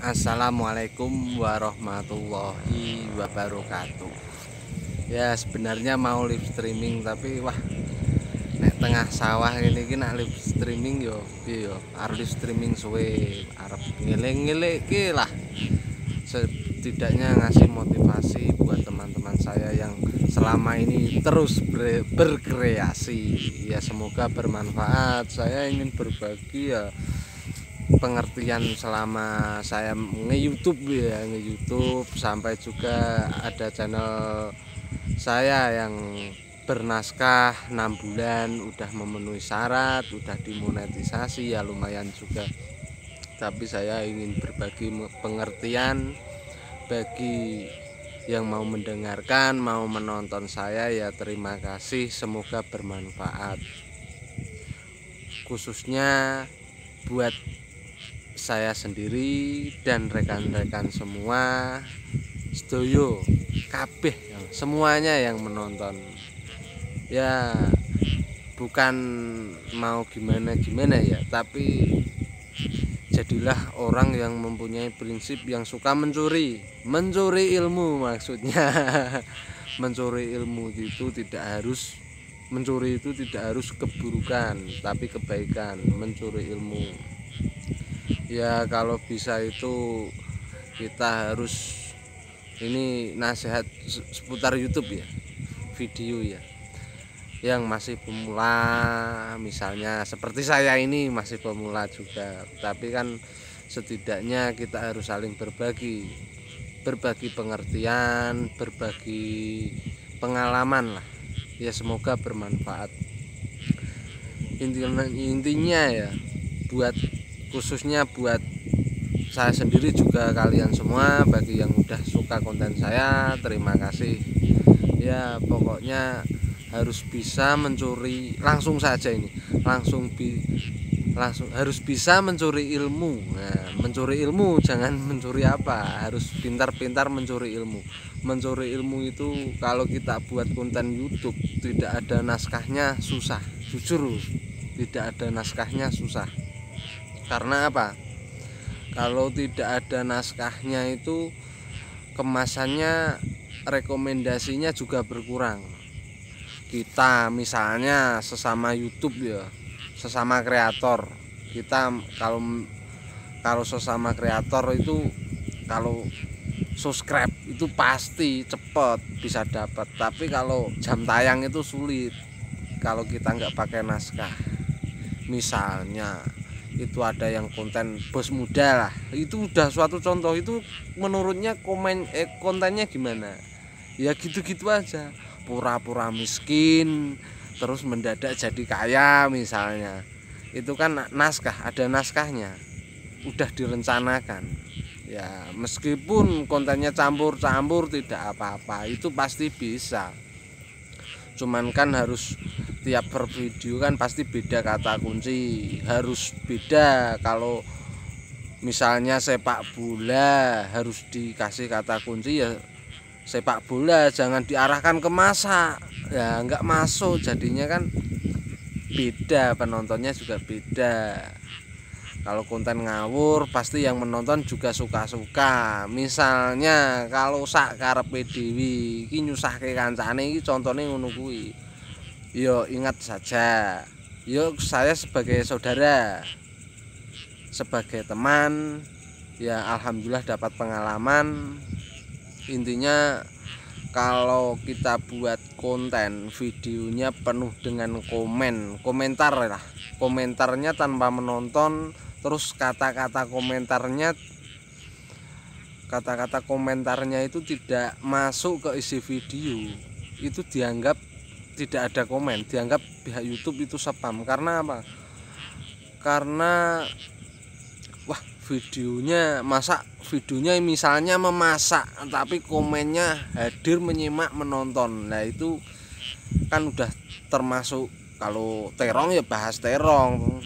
Assalamualaikum warahmatullahi wabarakatuh. Ya sebenarnya mau live streaming tapi wah nek tengah sawah ini ki nak live streaming yo piye yo arep live streaming suwe arep ngeling-ngeling lah setidaknya ngasih motivasi buat teman-teman saya yang selama ini terus berkreasi. Ya semoga bermanfaat. Saya ingin berbagi ya pengertian selama saya nge-YouTube sampai juga ada channel saya yang bernaskah 6 bulan udah memenuhi syarat, udah dimonetisasi ya lumayan juga. Tapi saya ingin berbagi pengertian bagi yang mau mendengarkan, mau menonton saya ya terima kasih, semoga bermanfaat. Khususnya buat saya sendiri dan rekan-rekan semua sedoyo kabeh semuanya yang menonton. Ya bukan mau gimana-gimana ya, tapi jadilah orang yang mempunyai prinsip yang suka mencuri ilmu maksudnya. Mencuri ilmu itu tidak harus mencuri itu tidak harus keburukan tapi kebaikan. Mencuri ilmu ya kalau bisa itu kita harus ini nasihat seputar YouTube ya, video ya yang masih pemula, misalnya seperti saya ini masih pemula juga, tapi kan setidaknya kita harus saling berbagi pengertian, berbagi pengalaman lah ya, semoga bermanfaat. Intinya ya buat khususnya buat saya sendiri juga kalian semua, bagi yang udah suka konten saya terima kasih ya. Pokoknya harus bisa mencuri langsung saja ini langsung harus bisa mencuri ilmu. Nah, mencuri ilmu jangan mencuri apa, harus pintar-pintar mencuri ilmu. Mencuri ilmu itu kalau kita buat konten YouTube tidak ada naskahnya susah, jujur tidak ada naskahnya susah. Karena apa? Kalau tidak ada naskahnya itu kemasannya, rekomendasinya juga berkurang. Kita misalnya sesama YouTube ya, sesama kreator, kita kalau sesama kreator itu kalau subscribe itu pasti cepet bisa dapat. Tapi kalau jam tayang itu sulit kalau kita nggak pakai naskah. Misalnya itu ada yang konten bos muda lah, itu udah suatu contoh. Itu menurutnya kontennya gimana ya, gitu-gitu aja, pura-pura miskin terus mendadak jadi kaya misalnya. Itu kan naskah, ada naskahnya, udah direncanakan ya. Meskipun kontennya campur-campur tidak apa-apa, itu pasti bisa. Cuman kan harus tiap per video kan pasti beda kata kunci, harus beda. Kalau misalnya sepak bola harus dikasih kata kunci ya sepak bola, jangan diarahkan ke masak ya, nggak masuk jadinya kan beda, penontonnya juga beda. Kalau konten ngawur pasti yang menonton juga suka-suka. Misalnya kalau sak karepe dhewe iki nyusahke kancane, iki contone ngono kuwi. Yo ingat saja, yo saya sebagai saudara, sebagai teman ya alhamdulillah dapat pengalaman. Intinya kalau kita buat konten videonya penuh dengan komentar lah, komentarnya tanpa menonton, terus kata-kata komentarnya itu tidak masuk ke isi video, itu dianggap tidak ada komen, dianggap pihak YouTube itu spam. Karena apa? Karena wah videonya misalnya memasak tapi komennya hadir, menyimak, menonton. Nah itu kan udah termasuk, kalau terong ya bahas terong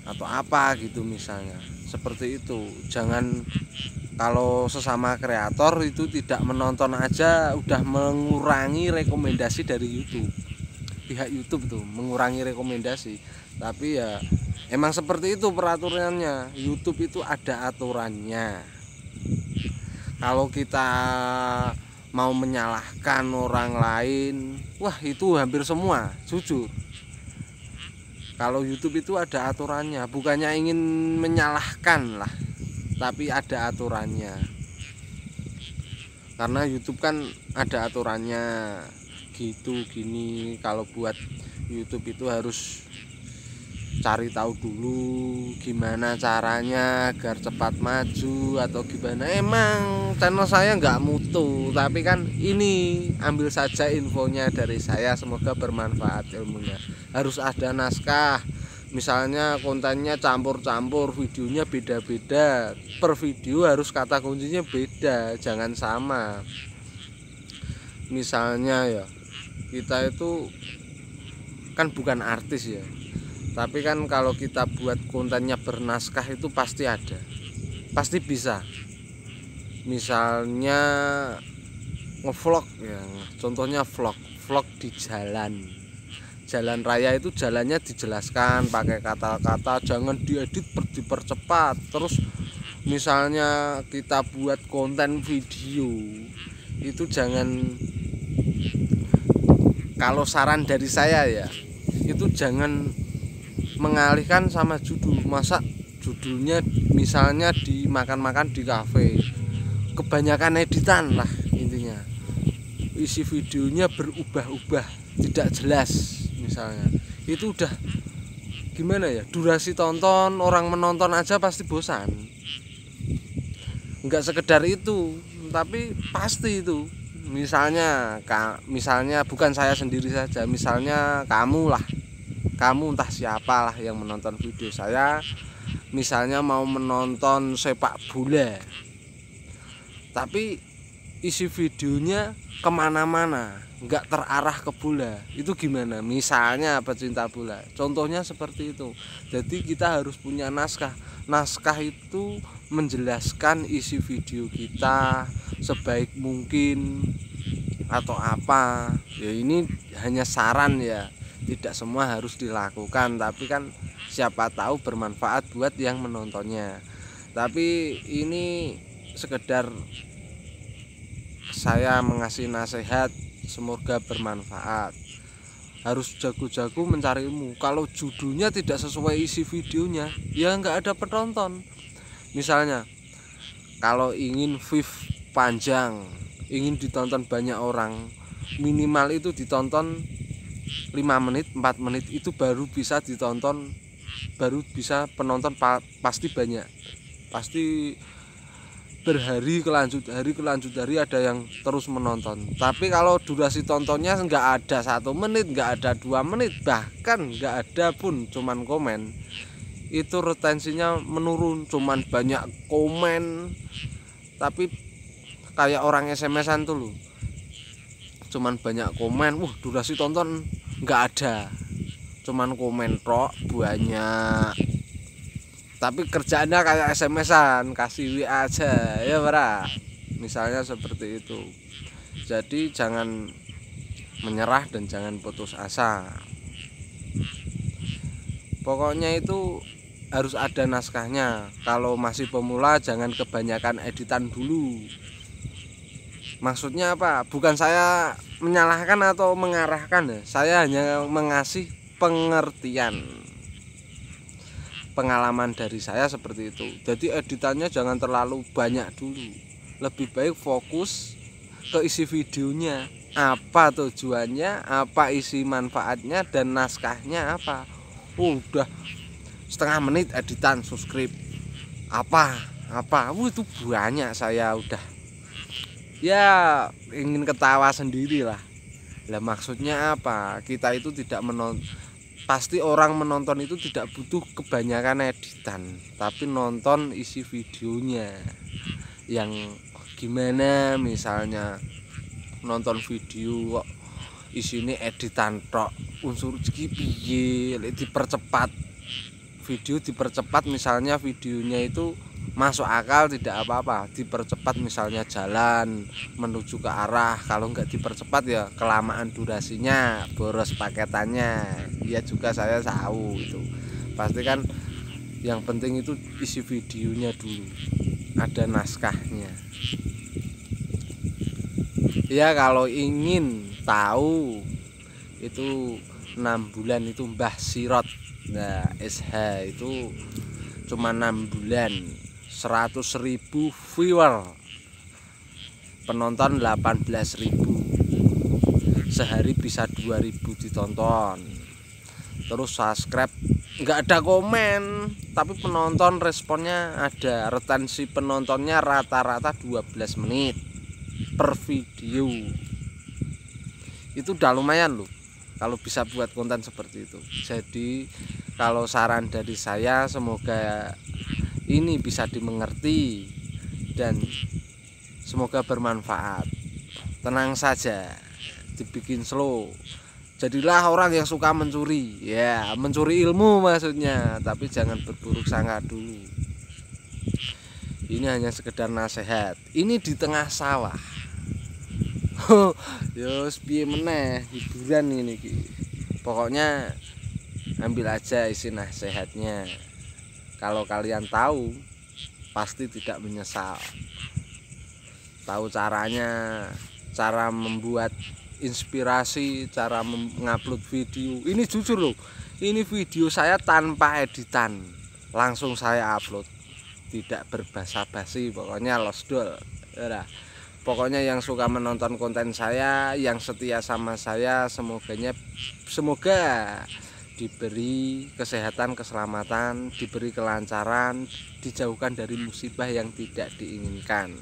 atau apa gitu misalnya, seperti itu. Jangan kalau sesama kreator itu tidak menonton aja udah mengurangi rekomendasi dari YouTube. Pihak YouTube tuh mengurangi rekomendasi. Tapi ya emang seperti itu peraturannya. YouTube itu ada aturannya. Kalau kita mau menyalahkan orang lain, wah itu hampir semua, jujur. Kalau YouTube itu ada aturannya, bukannya ingin menyalahkan lah, tapi ada aturannya. Karena YouTube kan ada aturannya gitu gini. Kalau buat YouTube itu harus cari tahu dulu gimana caranya agar cepat maju atau gimana. Emang channel saya nggak mutu, tapi kan ini ambil saja infonya dari saya, semoga bermanfaat ilmunya. Harus ada naskah, misalnya kontennya campur-campur, videonya beda-beda, per video harus kata kuncinya beda, jangan sama. Misalnya ya, kita itu kan bukan artis ya, tapi kan kalau kita buat kontennya bernaskah itu pasti ada, pasti bisa. Misalnya ngevlog ya, contohnya vlog di jalan raya, itu jalannya dijelaskan pakai kata-kata, jangan diedit dipercepat. Terus misalnya kita buat konten video itu jangan, kalau saran dari saya ya, itu jangan mengalihkan sama judul. Masa judulnya misalnya dimakan-makan di kafe, kebanyakan editan lah intinya, isi videonya berubah-ubah, tidak jelas misalnya. Itu udah gimana ya, durasi tonton, orang menonton aja pasti bosan. Enggak sekedar itu, tapi pasti itu. Misalnya bukan saya sendiri saja, misalnya kamu entah siapalah yang menonton video saya, misalnya mau menonton sepak bola, tapi isi videonya kemana-mana, nggak terarah ke bola, itu gimana? Misalnya pecinta bola, contohnya seperti itu. Jadi kita harus punya naskah itu menjelaskan isi video kita sebaik mungkin atau apa ya. Ini hanya saran ya, tidak semua harus dilakukan, tapi kan siapa tahu bermanfaat buat yang menontonnya. Tapi ini sekedar saya mengasih nasihat, semoga bermanfaat. Harus jago-jago mencari ilmu. Kalau judulnya tidak sesuai isi videonya, ya nggak ada penonton. Misalnya kalau ingin view panjang, ingin ditonton banyak orang, minimal itu ditonton 5 menit, 4 menit itu baru bisa ditonton, baru bisa penonton pasti banyak, pasti berhari kelanjut hari ada yang terus menonton. Tapi kalau durasi tontonnya nggak ada 1 menit, nggak ada 2 menit, bahkan nggak ada pun cuman komen, itu retensinya menurun. Cuman banyak komen, tapi kayak orang SMS-an tuh loh, cuman banyak komen, durasi tonton nggak ada, cuman komen tok banyak, tapi kerjaannya kayak SMS-an, kasih WA aja ya para, misalnya seperti itu. Jadi jangan menyerah dan jangan putus asa. Pokoknya itu harus ada naskahnya. Kalau masih pemula jangan kebanyakan editan dulu. Maksudnya apa? Bukan saya menyalahkan atau mengarahkan ya, saya hanya mengasih pengertian, pengalaman dari saya seperti itu. Jadi editannya jangan terlalu banyak dulu, lebih baik fokus ke isi videonya, apa tujuannya, apa isi manfaatnya, dan naskahnya apa. Udah setengah menit editan subscribe apa itu banyak, saya udah ya ingin ketawa sendiri lah. Maksudnya apa? Kita itu tidak menonton, pasti orang menonton itu tidak butuh kebanyakan editan, tapi nonton isi videonya yang gimana. Misalnya nonton video kok isine editan tok, unsur iki piye, dipercepat video, dipercepat misalnya videonya itu masuk akal, tidak apa-apa, dipercepat misalnya jalan menuju ke arah. Kalau nggak dipercepat ya kelamaan durasinya, boros paketannya. Ya juga saya tahu itu pasti kan, yang penting itu isi videonya dulu. ada naskahnya. Ya kalau ingin tahu itu 6 bulan itu Mbah Sirot. Nah SH itu cuma 6 bulan 100.000 viewer, penonton 18.000, sehari bisa 2.000 ditonton. Terus subscribe nggak ada komen, tapi penonton responnya ada. Retensi penontonnya rata-rata 12 menit per video. Itu udah lumayan loh kalau bisa buat konten seperti itu. Jadi kalau saran dari saya, semoga ini bisa dimengerti dan semoga bermanfaat. Tenang saja, dibikin slow. Jadilah orang yang suka mencuri, ya mencuri ilmu maksudnya, tapi jangan berburuk sangka dulu. Ini hanya sekedar nasihat. Ini di tengah sawah. Yos piye meneh hiburan ini ki. Pokoknya ambil aja isi nasihatnya. Kalau kalian tahu, pasti tidak menyesal. Tahu caranya, cara membuat inspirasi, cara mengupload video. Ini jujur loh, ini video saya tanpa editan, langsung saya upload, tidak berbasa-basi, pokoknya losdol. Ya, pokoknya yang suka menonton konten saya, yang setia sama saya, semoga diberi kesehatan, keselamatan, diberi kelancaran, dijauhkan dari musibah yang tidak diinginkan.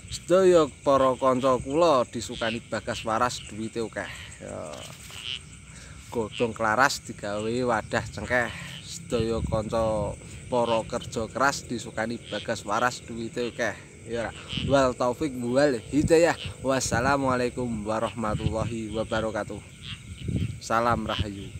Sedaya para kanca kula disukani Bagas waras duwite akeh. Godhong klaras digawe wadah cengkeh. Sedaya kanca para kerja keras disukani Bagas waras duwite akeh. Ya, wal taufik wal hidayah. Wassalamualaikum warahmatullahi wabarakatuh. Salam Rahayu.